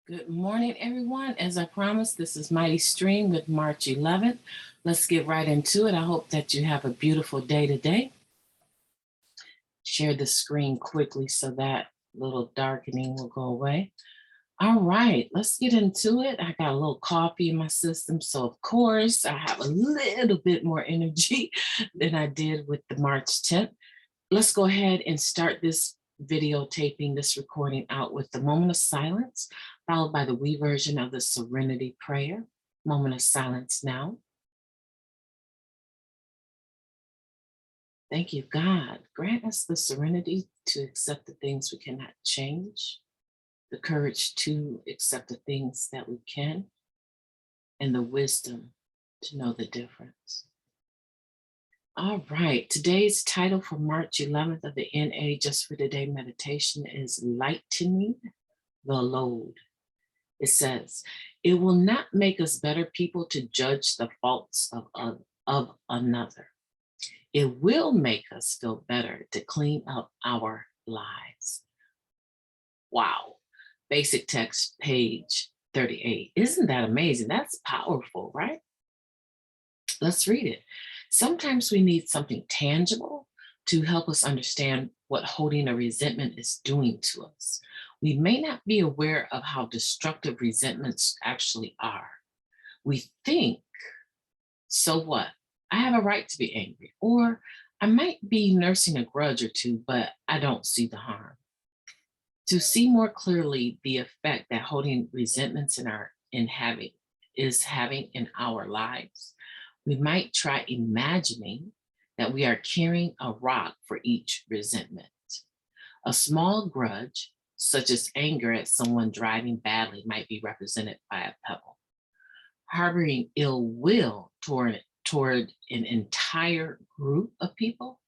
Good morning, everyone. As I promised, this is MightyStream with March 11th. Let's get right into it. I hope that you have a beautiful day today. Share the screen quickly so that little darkening will go away. All right, let's get into it. I got a little coffee in my system, so of course I have a little bit more energy than I did with the March 10th. Let's go ahead and start this videotaping, this recording out with the moment of silence, followed by the we version of the Serenity Prayer. Moment of silence now. Thank you, God. Grant us the serenity to accept the things we cannot change, the courage to accept the things that we can, and the wisdom to know the difference. All right, today's title for March 11th of the NA Just for Today meditation is Lightening the Load. It says, it will not make us better people to judge the faults of another. It will make us feel better to clean up our lives. Wow. Basic text, page 38. Isn't that amazing? That's powerful, right? Let's read it. Sometimes we need something tangible to help us understand what holding a resentment is doing to us. We may not be aware of how destructive resentments actually are. We think, so what? I have a right to be angry, or I might be nursing a grudge or two, but I don't see the harm. To see more clearly the effect that holding resentments is having in our lives, we might try imagining that we are carrying a rock for each resentment. A small grudge, such as anger at someone driving badly, might be represented by a pebble. Harboring ill will toward an entire group of people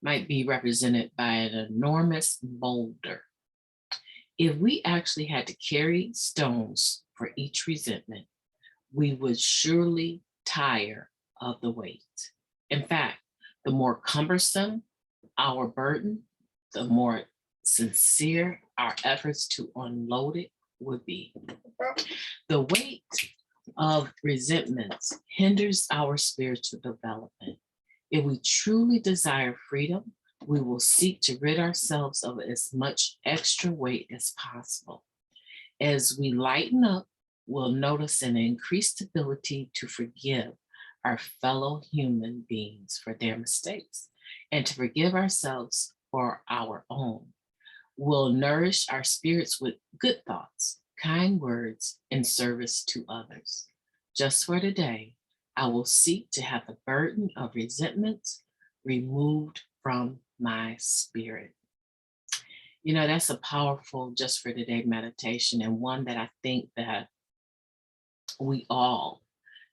might be represented by an enormous boulder. If we actually had to carry stones for each resentment, we would surely tire of the weight. In fact, the more cumbersome our burden, the more sincere our efforts to unload it would be. The weight of resentments hinders our spiritual development. If we truly desire freedom, we will seek to rid ourselves of as much extra weight as possible. As we lighten up, we'll notice an increased ability to forgive our fellow human beings for their mistakes and to forgive ourselves for our own. We'll nourish our spirits with good thoughts, kind words, and service to others. Just for today, I will seek to have the burden of resentments removed from my spirit. You know, that's a powerful just for today meditation, and one that I think that we all,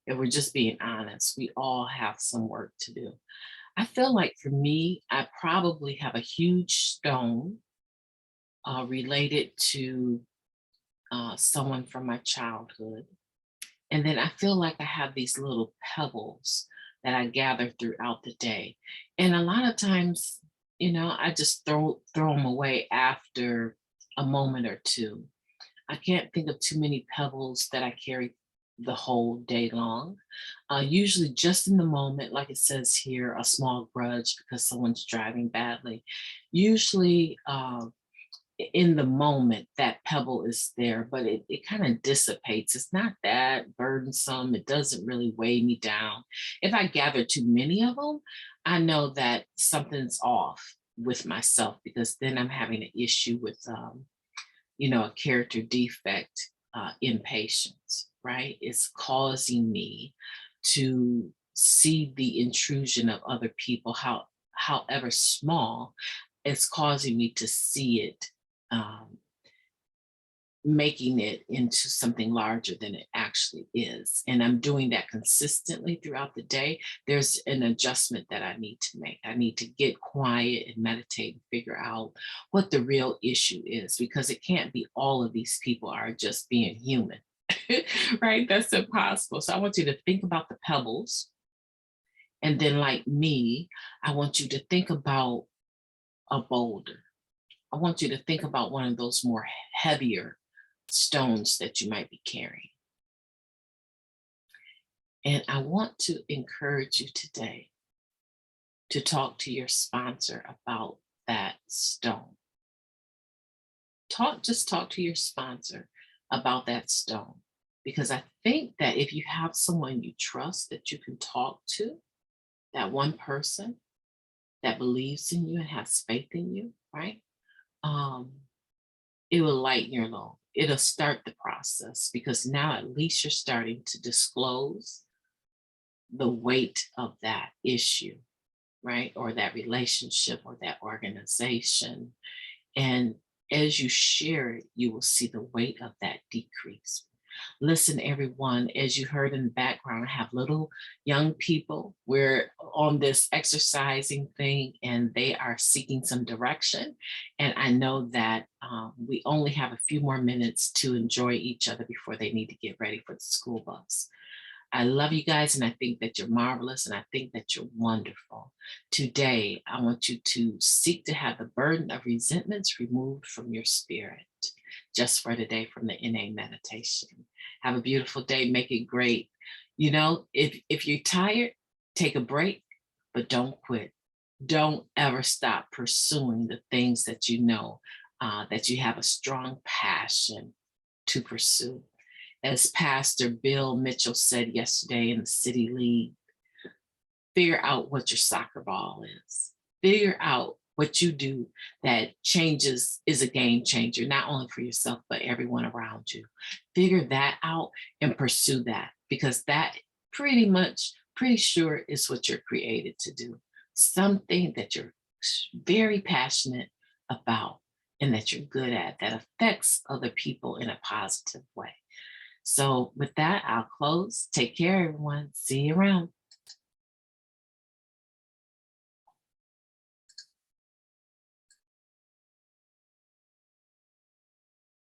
if we're just being honest, we all have some work to do. I feel like for me, I probably have a huge stone related to someone from my childhood. And then I feel like I have these little pebbles that I gather throughout the day. And a lot of times, you know, I just throw them away after a moment or two. I can't think of too many pebbles that I carry the whole day long. Usually just in the moment, like it says here, a small grudge because someone's driving badly. Usually in the moment that pebble is there, but it kind of dissipates. It's not that burdensome. It doesn't really weigh me down. If I gather too many of them, I know that something's off with myself because then I'm having an issue with, you know, a character defect, impatience, right? It's causing me to see the intrusion of other people, however small, it's causing me to see it, making it into something larger than it actually is. And I'm doing that consistently throughout the day. There's an adjustment that I need to make. I need to get quiet and meditate and figure out what the real issue is, because it can't be all of these people are just being human, right? That's impossible. So I want you to think about the pebbles. And then like me, I want you to think about a boulder. I want you to think about one of those more heavier stones that you might be carrying. And I want to encourage you today to talk to your sponsor about that stone. Just talk to your sponsor about that stone. Because I think that if you have someone you trust that you can talk to, that one person that believes in you and has faith in you, right? Um, it will lighten your load. It'll start the process because now at least you're starting to disclose the weight of that issue, right? Or that relationship or that organization. And as you share it, you will see the weight of that decrease. Listen, everyone, as you heard in the background, I have little young people. We're on this exercising thing and they are seeking some direction. And I know that we only have a few more minutes to enjoy each other before they need to get ready for the school bus. I love you guys and I think that you're marvelous and I think that you're wonderful. Today, I want you to seek to have the burden of resentments removed from your spirit. Just for today from the NA meditation. Have a beautiful day. Make it great. You know, if you're tired, take a break, but don't quit. Don't ever stop pursuing the things that you know that you have a strong passion to pursue. As Pastor Bill Mitchell said yesterday in the City League, figure out what your soccer ball is. Figure out what you do that changes is a game changer, not only for yourself, but everyone around you. Figure that out and pursue that because that pretty sure is what you're created to do. Something that you're very passionate about and that you're good at that affects other people in a positive way. So with that, I'll close. Take care, everyone. See you around.